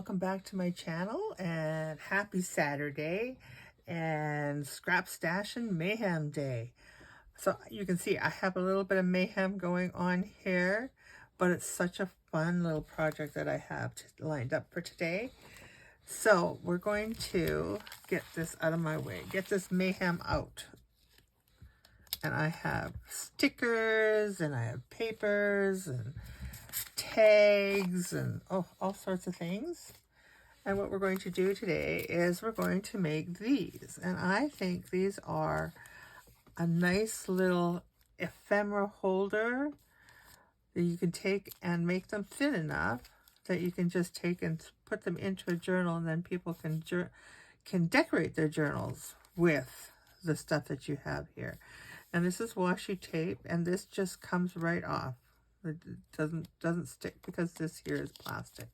welcome back to my channel, and happy Saturday and scrap stash and mayhem day. So you can see I have a little bit of mayhem going on here, but it's such a fun little project that I have lined up for today. So we're going to get this out of my way, get this mayhem out. And I have stickers and I have papers and tags and all sorts of things. And what we're going to do today is we're going to make these. And I think these are a nice little ephemera holder that you can take and make them thin enough that you can just take and put them into a journal, and then people can decorate their journals with the stuff that you have here. And this is washi tape, and this just comes right off. It doesn't stick because this here is plastic.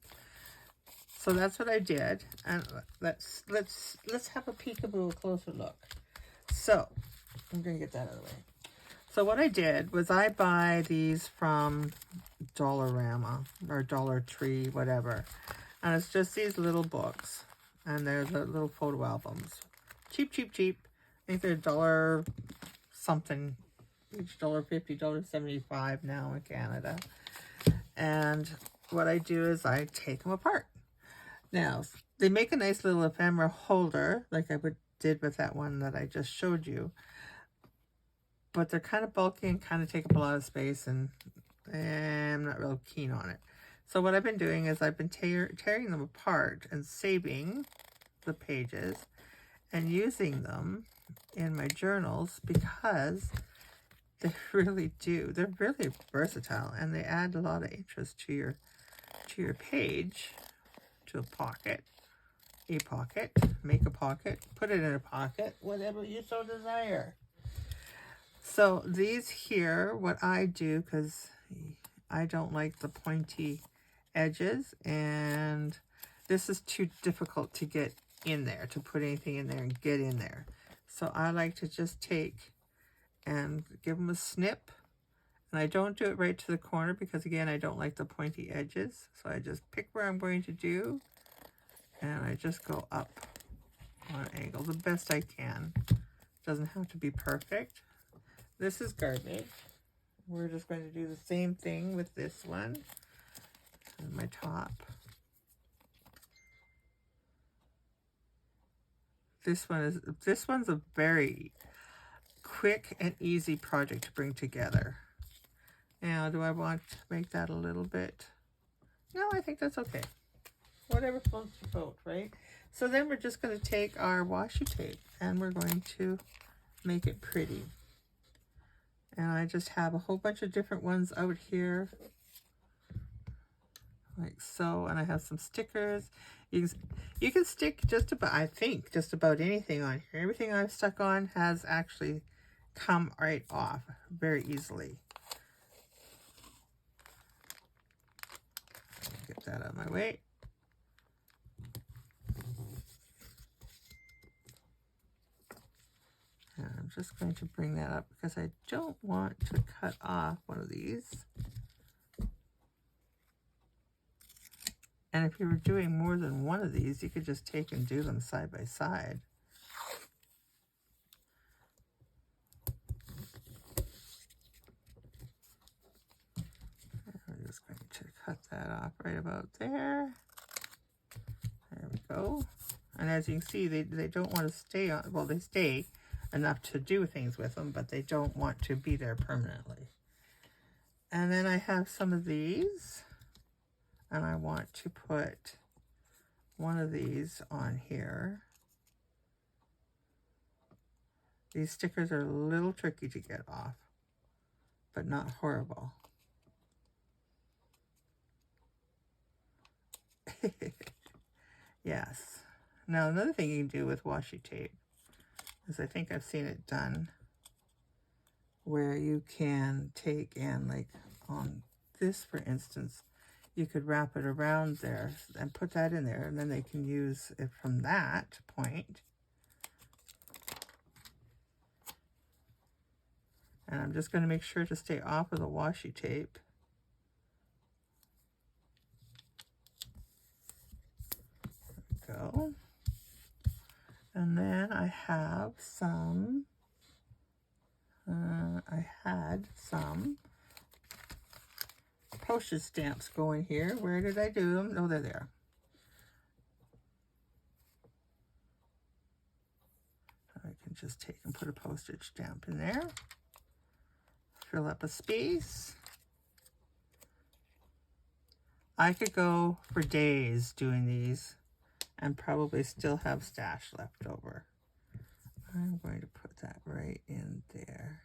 So that's what I did, and let's have a peekaboo, a closer look. So I'm gonna get that out of the way. So what I did was I buy these from Dollarama or Dollar Tree, whatever, and it's just these little books, and they're the little photo albums. Cheap. I think they're $1 something, each $1.50, $1.75 now in Canada. And what I do is I take them apart. Now, they make a nice little ephemera holder, like I did with that one that I just showed you. But they're kind of bulky and kind of take up a lot of space, and I'm not real keen on it. So what I've been doing is I've been tearing them apart and saving the pages and using them in my journals because they really do. They're really versatile, and they add a lot of interest to your page, to a pocket, make a pocket, put it in a pocket, whatever you so desire. So these here, what I do, because I don't like the pointy edges, and this is too difficult to get in there, to put anything in there and get in there. So I like to just take and give them a snip. And I don't do it right to the corner because, again, I don't like the pointy edges. So I just pick where I'm going to do, and I just go up on an angle the best I can. Doesn't have to be perfect. This is garbage. We're just going to do the same thing with this one and my top. This one's a very quick and easy project to bring together. Now, do I want to make that a little bit? No, I think that's okay. Whatever floats your boat, right? So then we're just going to take our washi tape and we're going to make it pretty. And I just have a whole bunch of different ones out here, like so. And I have some stickers. You can stick just about, I think, just about anything on here. Everything I've stuck on has actually come right off very easily. Get that out of my way. And I'm just going to bring that up because I don't want to cut off one of these. And if you were doing more than one of these, you could just take and do them side by side. I'm just going to cut that off right about there. There we go. And as you can see, they don't want to stay on, well, they stay enough to do things with them, but they don't want to be there permanently. And then I have some of these, and I want to put one of these on here. These stickers are a little tricky to get off, but not horrible. Yes. Now, another thing you can do with washi tape is, I think I've seen it done, where you can take and, like on this, for instance, you could wrap it around there and put that in there, and then they can use it from that point. And I'm just going to make sure to stay off of the washi tape. I have some, I had some postage stamps going here. Where did I do them? Oh, they're there. I can just take and put a postage stamp in there. Fill up a space. I could go for days doing these and probably still have stash left over. I'm going to put that right in there.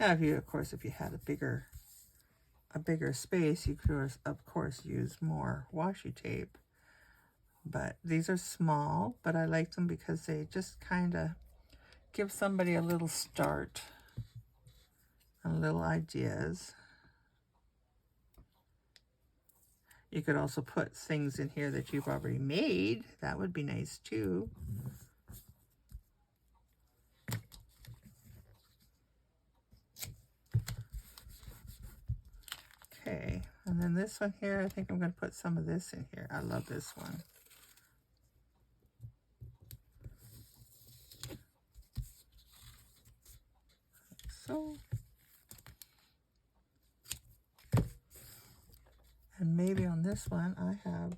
Now, if you, of course, if you had a bigger space, you could, of course, use more washi tape. But these are small, but I like them because they just kind of give somebody a little start and little ideas. You could also put things in here that you've already made. That would be nice too. Okay, and then this one here, I think I'm going to put some of this in here. I love this one. Like so. And maybe on this one, I have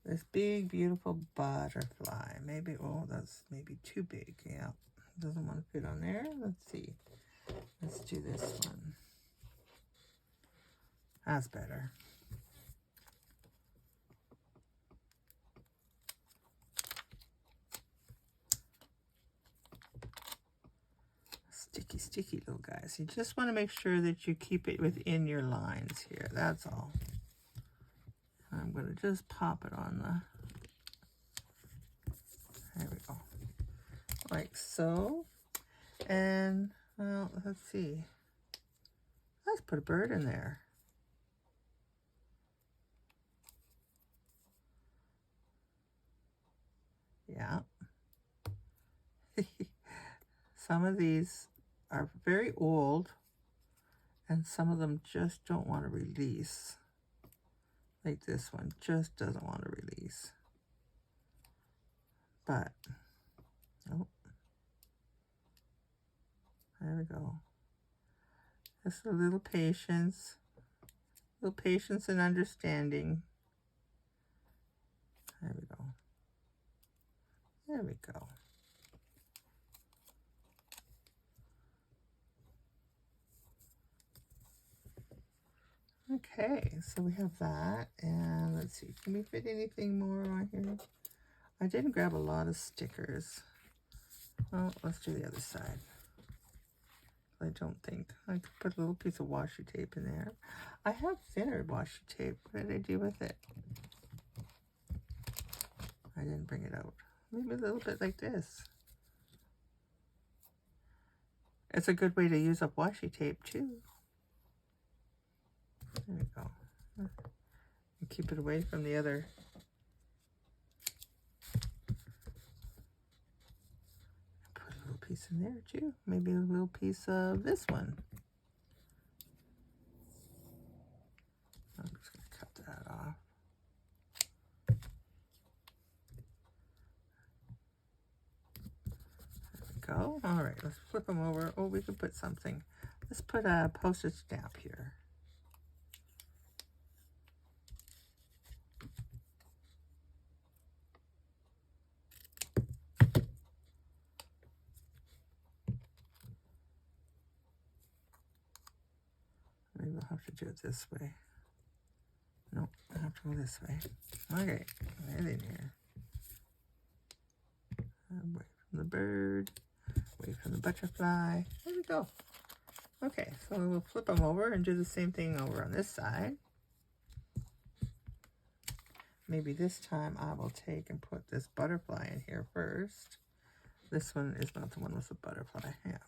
this big, beautiful butterfly. Maybe, oh, that's maybe too big. Yeah, doesn't want to fit on there. Let's see. Let's do this one. That's better. Sticky, sticky little guys. You just want to make sure that you keep it within your lines here. That's all. I'm going to just pop it on the, there we go, like so. And, well, let's see. Let's put a bird in there. Yeah. Some of these are very old, and some of them just don't want to release. Like this one just doesn't want to release. But, oh, there we go. Just a little patience and understanding. There we go. There we go. Okay, so we have that, and let's see, can we fit anything more on here? I didn't grab a lot of stickers. Well, let's do the other side. I don't think. I could put a little piece of washi tape in there. I have thinner washi tape. What did I do with it? I didn't bring it out. Maybe a little bit like this. It's a good way to use up washi tape too. There we go. And keep it away from the other. Put a little piece in there too. Maybe a little piece of this one. I'm just going to cut that off. There we go. All right, let's flip them over. Oh, we could put something. Let's put a postage stamp here. Maybe I'll have to do it this way. Nope, I have to go this way. Okay, right in here. Away from the bird, away from the butterfly. There we go. Okay, so we'll flip them over and do the same thing over on this side. Maybe this time I will take and put this butterfly in here first. This one is not the one with the butterfly. Yeah.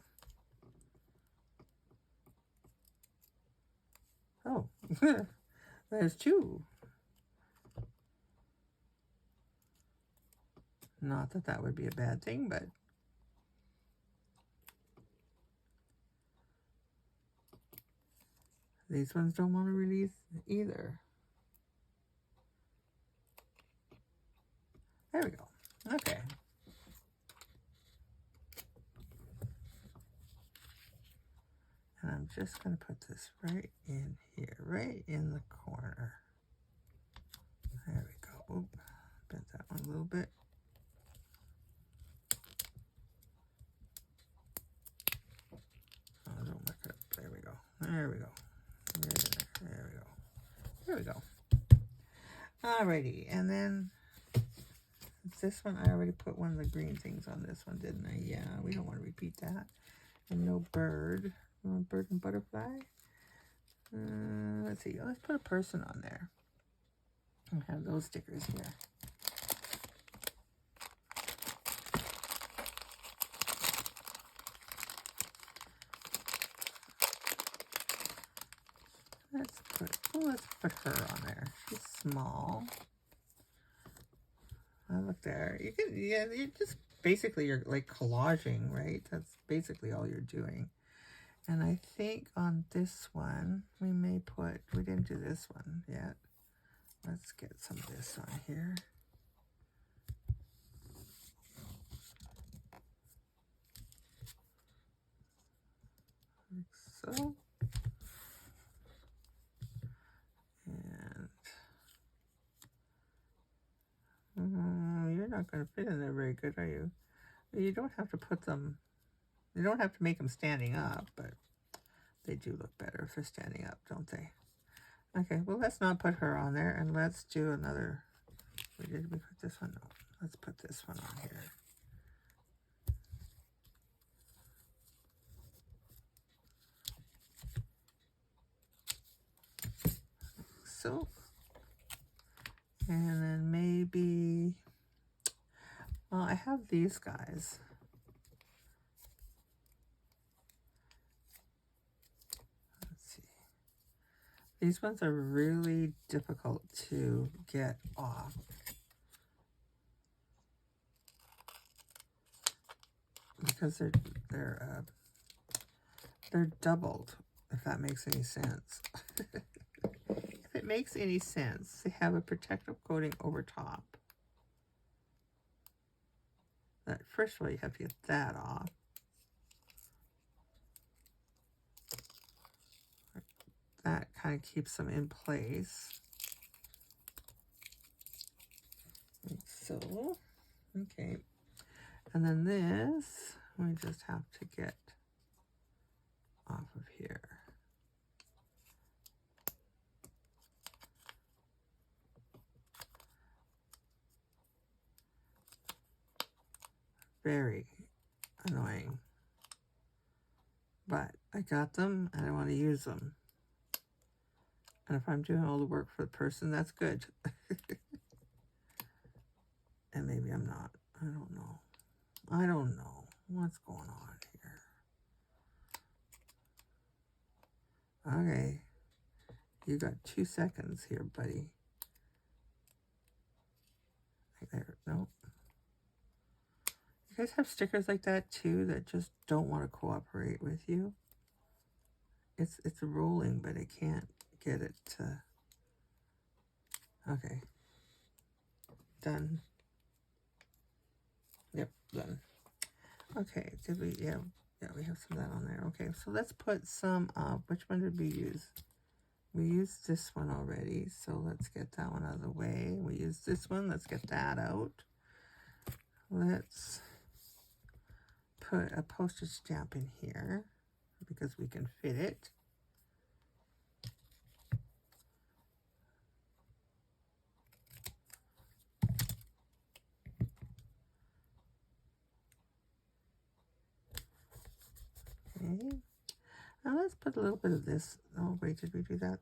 Oh, there's two. Not that that would be a bad thing, but these ones don't want to release either. There we go. Okay. just going to put this right in here, right in the corner. There we go. Oop, bent that one a little bit. Oh, don't muck it up. There we go. There we go. There we go. There we go. Alrighty, and then this one, I already put one of the green things on this one, didn't I? Yeah, we don't want to repeat that. And no bird. Bird and butterfly. Let's see. Let's put a person on there. I have those stickers here. Let's put her on there. She's small. Oh, look there. You can, yeah, you just basically you're like collaging, right? That's basically all you're doing. And I think on this one we may put. We didn't do this one yet. Let's get some of this on here. Like so. And you're not going to fit in there very good, are you? You don't have to put them, you don't have to make them standing up, but they do look better if they're standing up, don't they? Okay, well, let's not put her on there, and let's do another. Did we put this one? No. Let's put this one on here. So, and then maybe, well, I have these guys. Let's see. These ones are really difficult to get off. Because they're doubled, if that makes any sense. If it makes any sense, they have a protective coating over top. That first of all, you have to get that off. That kind of keeps them in place. Like so, okay. And then this, we just have to get off of here. Very annoying. But I got them and I want to use them. And if I'm doing all the work for the person, that's good. And maybe I'm not. I don't know. I don't know what's going on here. Okay. You got 2 seconds here, buddy. Right there. Nope. You guys have stickers like that too that just don't want to cooperate with you? It's rolling, but I can't get it to... Okay. Done. Yep, done. Okay, did we... Yeah, we have some of that on there. Okay, so let's put some of... Which one did we use? We used this one already, so let's get that one out of the way. We used this one. Let's get that out. Let's put a postage stamp in here because we can fit it. Okay. Now let's put a little bit of this. Oh, wait, did we do that?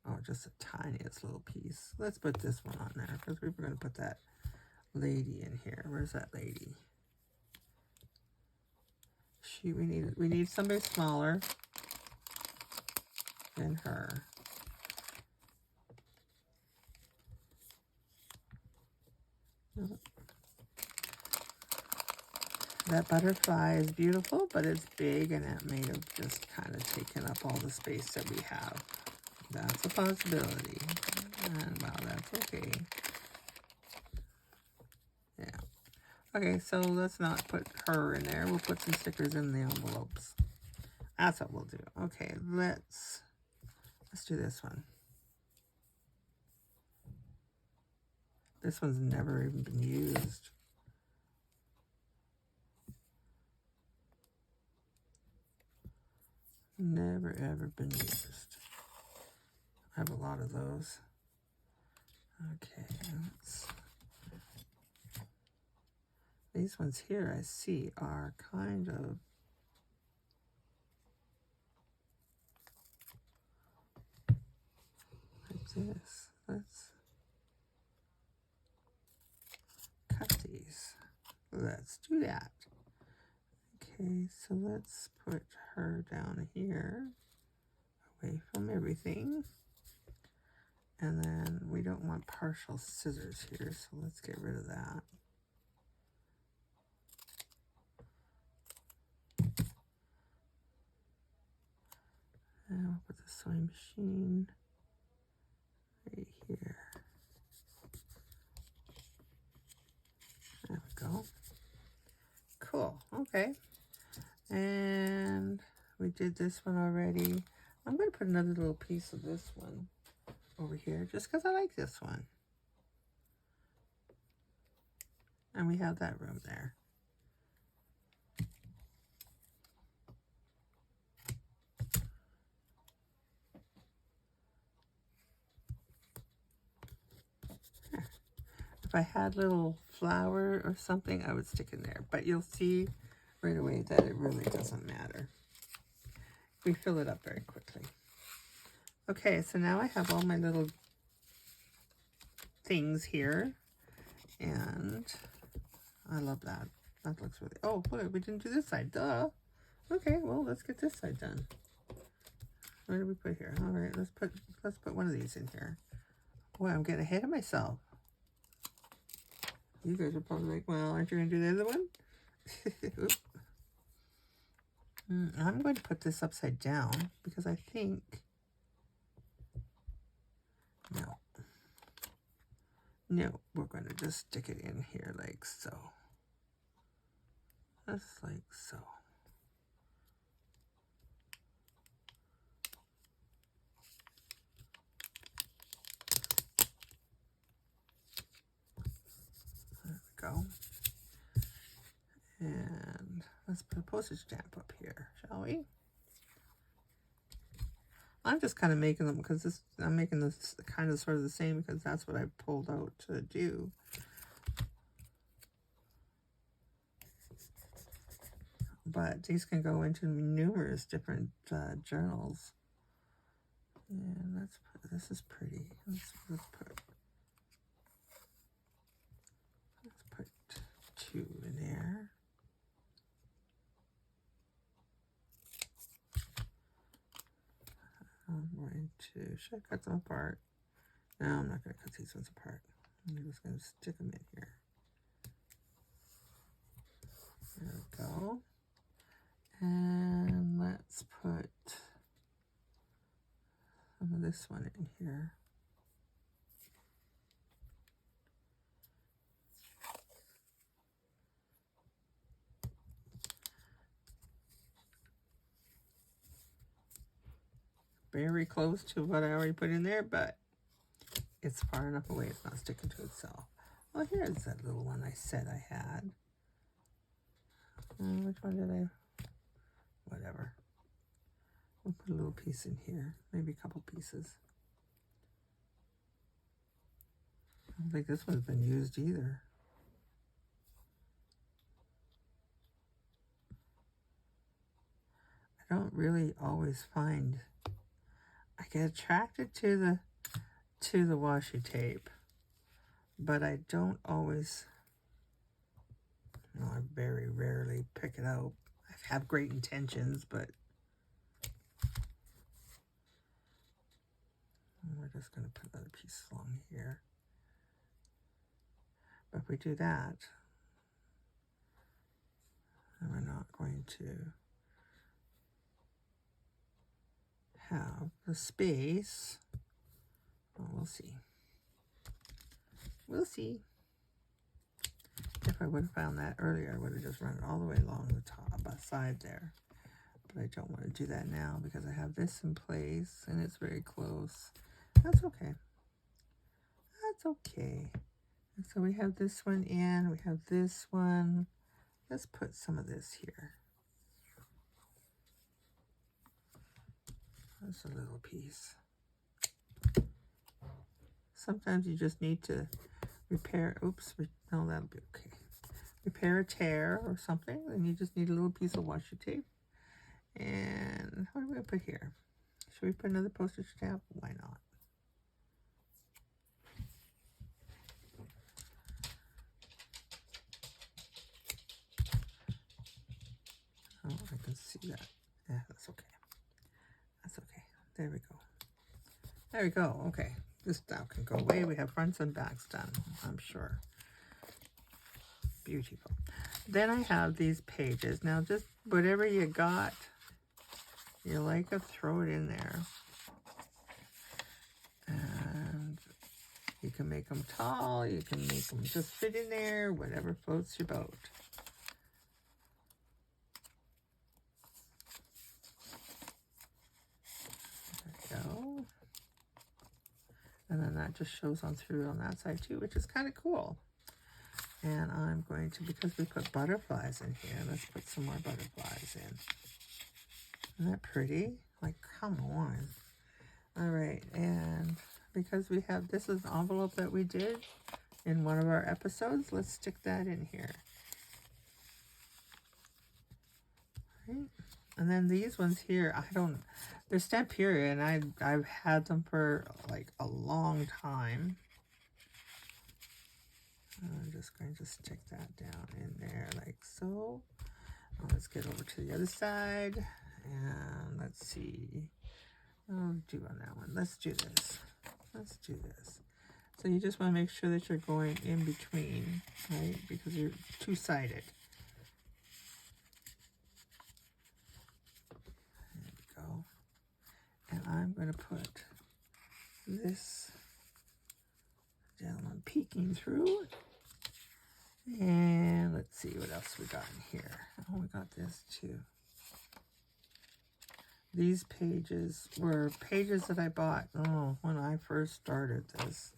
Oh, just the tiniest little piece. Let's put this one on there because we were going to put that lady in here. Where's that lady? We need somebody smaller than her. That butterfly is beautiful, but it's big and it may have just kind of taken up all the space that we have. That's a possibility. And well, that's okay. Yeah. Okay, so let's not put her in there. We'll put some stickers in the envelopes. That's what we'll do. Okay, let's do this one. This one's never even been used. Never ever been used. I have a lot of those. Okay, these ones here I see are kind of like this. Let's cut these. Let's do that. Okay, so let's put her down here, away from everything. And then we don't want partial scissors here, so let's get rid of that. And we'll put the sewing machine right here. There we go. Cool, okay. And we did this one already. I'm going to put another little piece of this one over here just because I like this one. And we have that room there. If I had little flower or something, I would stick in there. But you'll see right away that it really doesn't matter. We fill it up very quickly. Okay, so now I have all my little things here. And I love that. That looks really... Oh, look, we didn't do this side. Duh. Okay, well, let's get this side done. What did we put here? All right, let's put one of these in here. Boy, I'm getting ahead of myself. You guys are probably like, well, aren't you going to do the other one? I'm going to put this upside down because I think... No, we're going to just stick it in here like so. Just like so. There we go. And let's put a postage stamp up here, shall we? I'm just kind of making them because I'm making this kind of sort of the same because that's what I pulled out to do. But these can go into numerous different journals. And let's put, this is pretty. Let's put 2 in there. I'm going to, should I cut them apart? No, I'm not going to cut these ones apart. I'm just going to stick them in here. There we go. And let's put some of this one in here. Very close to what I already put in there, but it's far enough away it's not sticking to itself. Well, here's that little one I said I had. Which one did I? Whatever. We'll put a little piece in here, maybe a couple pieces. I don't think this one's been used either. I don't really always find... I get attracted to the washi tape, but I don't always, I very rarely pick it out. I have great intentions, but we're just going to put another piece along here. But if we do that, then we're not going to have the space. Well, we'll see. We'll see. If I would have found that earlier, I would have just run it all the way along the top side there. but I don't want to do that now because I have this in place and it's very close. That's okay. That's okay. And so we have this one in, we have this one. Let's put some of this here. That's a little piece. Sometimes you just need to repair, oops, no, that'll be okay. Repair a tear or something, and you just need a little piece of washi tape. And what are we going to put here? Should we put another postage stamp? Why not? Oh, I can see that. Yeah, that's okay. That's okay. There we go. There we go. Okay. This now can go away. We have fronts and backs done, I'm sure. Beautiful. Then I have these pages. Now, just whatever you got, you like to throw it in there. And you can make them tall. You can make them just fit in there. Whatever floats your boat. Go. And then that just shows on through on that side too, which is kind of cool. And I'm going to, because we put butterflies in here, let's put some more butterflies in. Isn't that pretty? Like, come on. All right, and because we have, this is an envelope that we did in one of our episodes, let's stick that in here. Right. And then these ones here, they're Stamp Period, and I've had them for like a long time. I'm just going to stick that down in there like so. Let's get over to the other side, and let's see. I'll do on that one. Let's do this. Let's do this. So you just want to make sure that you're going in between, right? Because you're two-sided. And I'm going to put this gentleman peeking through. And let's see what else we got in here. Oh, we got this too. These pages were pages that I bought when I first started this,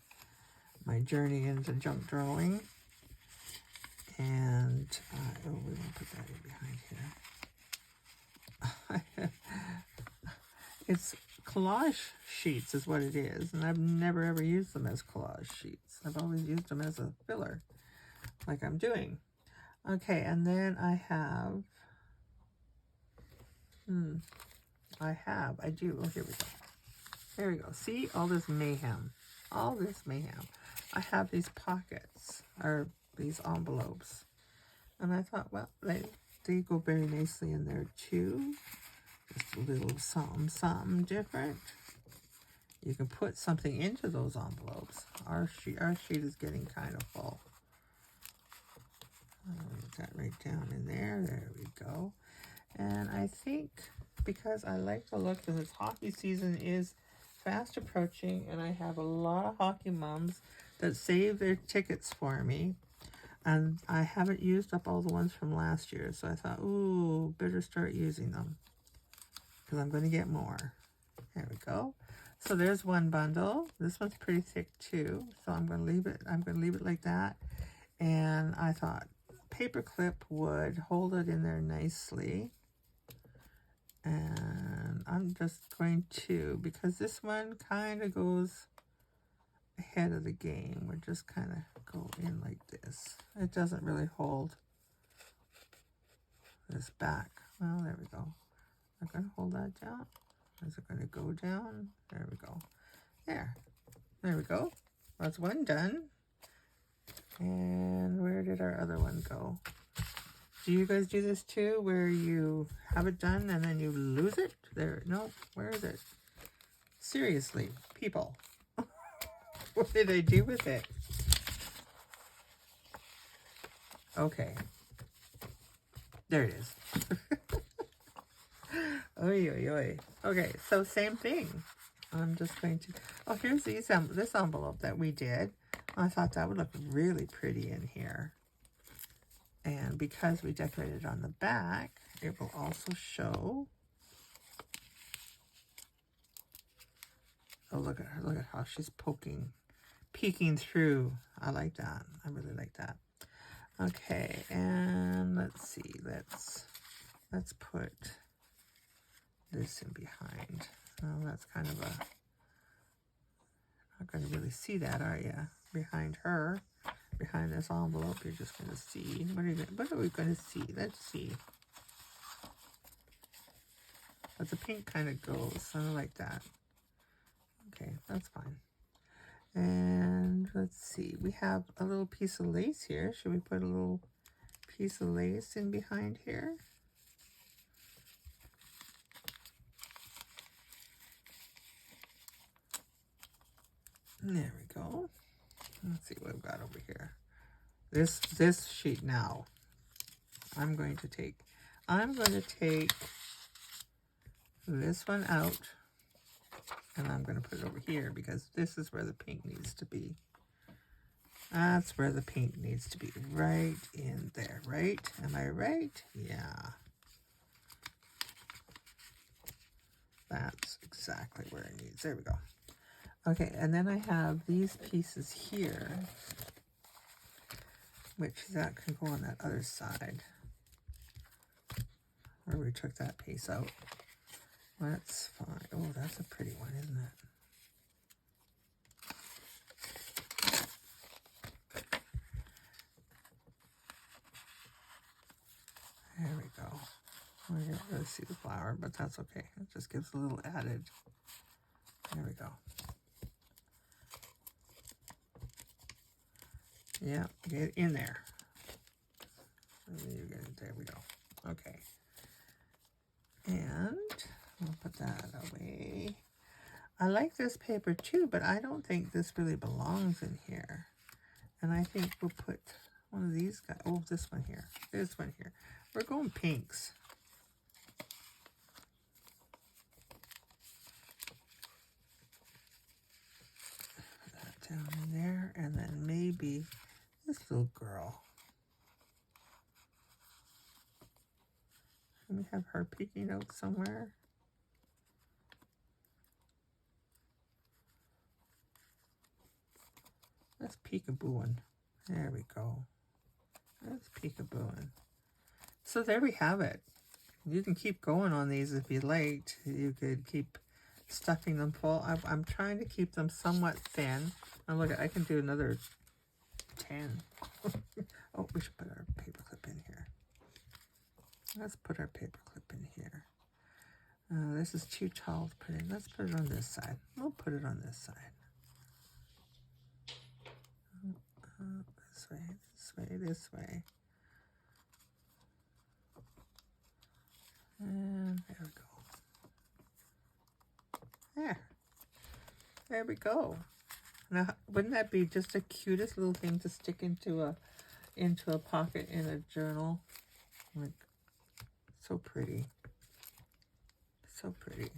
my journey into junk drawing. And, we won't put that in behind here. It's collage sheets is what it is, and I've never ever used them as collage sheets. I've always used them as a filler, like I'm doing. Okay, and then I have, I do, oh, here we go. There we go. See, all this mayhem. All this mayhem. I have these pockets, or these envelopes, and I thought, well, they go very nicely in there too. Just a little something different. You can put something into those envelopes. Our sheet is getting kind of full. Put that right down in there. There we go. And I think because I like to look, because hockey season is fast approaching, and I have a lot of hockey moms that save their tickets for me. And I haven't used up all the ones from last year, so I thought, ooh, better start using them, because I'm going to get more. There we go. So there's one bundle. This one's pretty thick too, so I'm going to leave it. I'm going to leave it like that. And I thought paper clip would hold it in there nicely. And I'm just going to, because this one kind of goes ahead of the game, we're just kind of go in like this. It doesn't really hold this back. Well, there we go. I'm going to hold that down. Is it going to go down? There we go. There we go. That's one done. And where did our other one go? Do you guys do this too, where you have it done and then you lose it? There, no, where is it? Seriously, people. What did I do with it? Okay. There it is. Oy, oy, oy. Okay, so same thing. I'm just going to... Oh, here's this envelope that we did. I thought that would look really pretty in here. And because we decorated on the back, it will also show Oh, look at her. Look at how she's peeking through. I like that. I really like that. Okay, and let's see. Let's put this in behind. Oh, that's kind of a... Not going to really see that, are you? Behind her, behind this envelope, you're just going to see. What are we going to see? Let's see. But the pink kind of goes. I like that. Okay, that's fine. And let's see. We have a little piece of lace here. Should we put a little piece of lace in behind here? There we go. Let's see what we've got over here. This sheet now. I'm going to take this one out, and I'm going to put it over here because this is where the pink needs to be. That's where the pink needs to be, right in there, right? Am I right? Yeah. That's exactly where it needs. There we go. Okay, and then I have these pieces here, which that can go on that other side, where we took that piece out. That's fine. Oh, that's a pretty one, isn't it? There we go. I don't really see the flower, but that's okay. It just gives a little added. There we go. Yeah, get in there. There we go. Okay. And we'll put that away. I like this paper too, but I don't think this really belongs in here. And I think we'll put one of these guys. Oh, this one here. This one here. We're going pinks. Put that down in there. And then maybe this little girl. Can we have her peeking out somewhere? Let's peekabooing. There we go. Let's peekabooing. So there we have it. You can keep going on these if you liked. You could keep stuffing them full. I'm trying to keep them somewhat thin. And look, I can do another 10. Oh, we should put our paper clip in here. Let's put our paper clip in here. This is too tall to put in. Let's put it on this side. We'll put it on this side. This way, this way, this way. And there we go. There we go. Now, wouldn't that be just the cutest little thing to stick into a pocket in a journal? Like, so pretty. So pretty.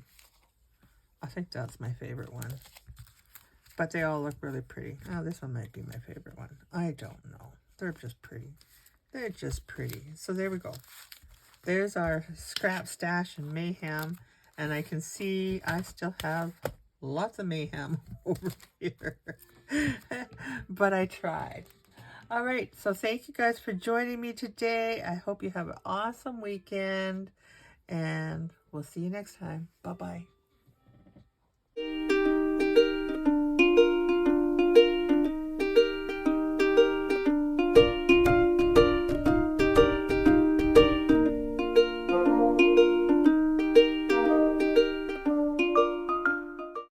I think that's my favorite one. But they all look really pretty. Oh, this one might be my favorite one. I don't know. They're just pretty. They're just pretty. So there we go. There's our scrap stash and mayhem. And I can see I still have lots of mayhem over here. But I tried. All right. So thank you guys for joining me today. I hope you have an awesome weekend. And we'll see you next time. Bye-bye.